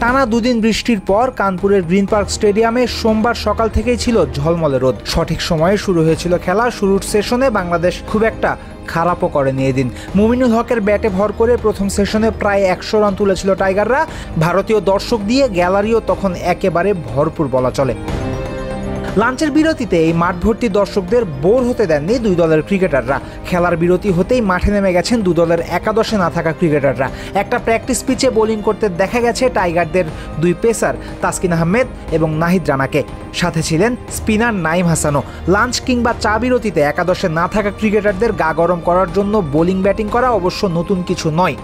টানা দুদিন বৃষ্টির পর কানপুরের গ্রিন পার্ক স্টেডিয়ামে সোমবার সকাল থেকেই ছিল ঝলমলে রোদ। সঠিক সময়ে শুরু হয়েছিল খেলা। শুরুর সেশনে বাংলাদেশ খুব একটা খারাপও করেনি এদিন। মুমিনুল হকের ব্যাটে ভর করে প্রথম সেশনে প্রায় 100 রান তুলেছিল টাইগাররা। ভারতীয় দর্শক দিয়ে গ্যালারিও তখন একেবারে ভরপুর বলা চলে। লাঞ্চের বিরতিতে এই মাঠ ভর্তি দর্শকদের বোর হতে দেননি দুই দলের ক্রিকেটাররা। খেলার বিরতি হতেই মাঠে নেমে গেছেন দুই দলের একাদশে না থাকা ক্রিকেটাররা। একটা প্র্যাকটিস পিচে বোলিং করতে দেখা গেছে টাইগারদের দুই পেসার তাসকিন আহমেদ এবং নাহিদ রানাকে। সাথে ছিলেন স্পিনার নাইম হাসানও। লাঞ্চ কিংবা চা বিরতিতে একাদশে না থাকা ক্রিকেটারদের গা গরম করার জন্য বোলিং ব্যাটিং করা অবশ্য নতুন কিছু নয়,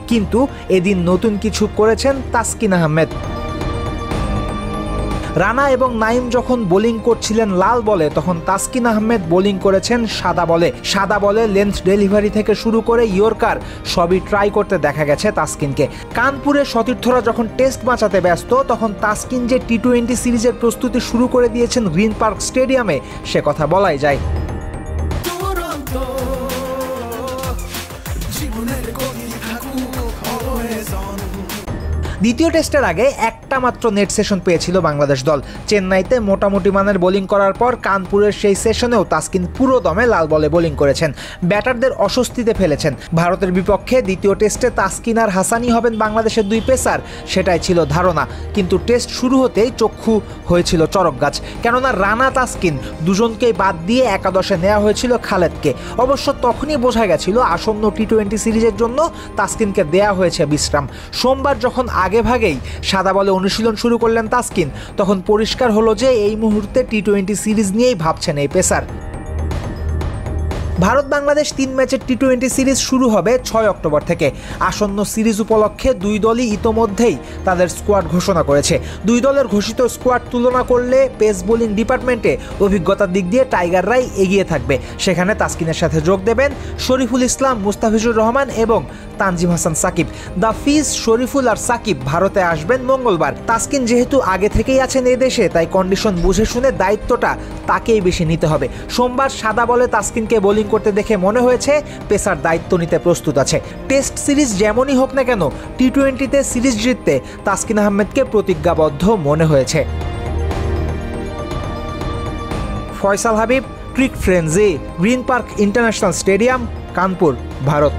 কিন্তু এদিন নতুন কিছু করেছেন তাসকিন আহমেদ। রানা এবং নাইম যখন বোলিং করছিলেন লাল বলে, তখন তাসকিন আহমেদ বোলিং করেছেন সাদা বলে। সাদা বলে লেন্থ ডেলিভারি থেকে শুরু করে ইয়র্কার সবই ট্রাই করতে দেখা গেছে তাসকিনকে। কানপুরের সতীর্থরা যখন টেস্ট বাঁচাতে ব্যস্ত, তখন তাসকিন যে টি-20 সিরিজের প্রস্তুতি শুরু করে দিয়েছেন গ্রিন পার্ক স্টেডিয়ামে, সে কথা বলাই যায়। দ্বিতীয় টেস্টের আগে একটা মাত্র নেট সেশন পেয়েছিল বাংলাদেশ দল। চেন্নাইতে মোটামুটি মানের বোলিং করার পর কানপুরের সেই সেশনেও তাসকিন পুরো দমে লাল বলে বোলিং করেছেন, ব্যাটারদের অস্বস্তিতে ফেলেছেন। ভারতের বিপক্ষে দ্বিতীয় টেস্টে তাসকিন আর হাসানই হবেন বাংলাদেশের দুই পেসার, সেটাই ছিল ধারণা। কিন্তু টেস্ট শুরু হতেই চক্ষু হয়েছিল চরক গাছ, কেননা রানা তাসকিন দুজনকেই বাদ দিয়ে একাদশে নেওয়া হয়েছিল খালেদকে। অবশ্য তখনই বোঝা গেছিল আসন্ন টি-20 সিরিজের জন্য তাসকিনকে দেয়া হয়েছে বিশ্রাম। সোমবার যখন আগে ভাগেই সাদা বলে অনুশীলন শুরু করলেন তাসকিন, তখন পরিষ্কার হলো যে এই মুহূর্তে টি-20 সিরিজ নিয়েই ভাবছেন এই পেসার। ভারত বাংলাদেশ 3 ম্যাচের টি-20 সিরিজ শুরু হবে 6 অক্টোবর থেকে। আসন্ন সিরিজ উপলক্ষে দুই দলই ইতোমধ্যেই তাদের স্কোয়াড ঘোষণা করেছে। দুই দলের ঘোষিত স্কোয়াড তুলনা করলে পেস বোলিং ডিপার্টমেন্টে অভিজ্ঞতার দিক দিয়ে টাইগাররাই এগিয়ে থাকবে। সেখানে তাসকিনের সাথে যোগ দেবেন শরীফুল ইসলাম, মুস্তাফিজুর রহমান এবং তানজিম হাসান সাকিব। দ্য ফিজ, শরীফুল আর সাকিব ভারতে আসবেন মঙ্গলবার। তাসকিন যেহেতু আগে থেকেই আছেন এই দেশে, তাই কন্ডিশন বুঝে শুনে দায়িত্বটা তাকেই বেশি নিতে হবে। সোমবার সাদা বলে তাসকিনকে বোলিং করতে দেখে মনে হয়েছে পেসার দায়িত্ব নিতে প্রস্তুত আছে। টেস্ট সিরিজ যেমনই হোক না কেন, টি-20তে সিরিজ জিততে তাসকিন আহমেদকে প্রতিজ্ঞাবদ্ধ মনে হয়েছে। Faisal Habib, cric frenzy, green park international stadium, Kanpur, Bharat.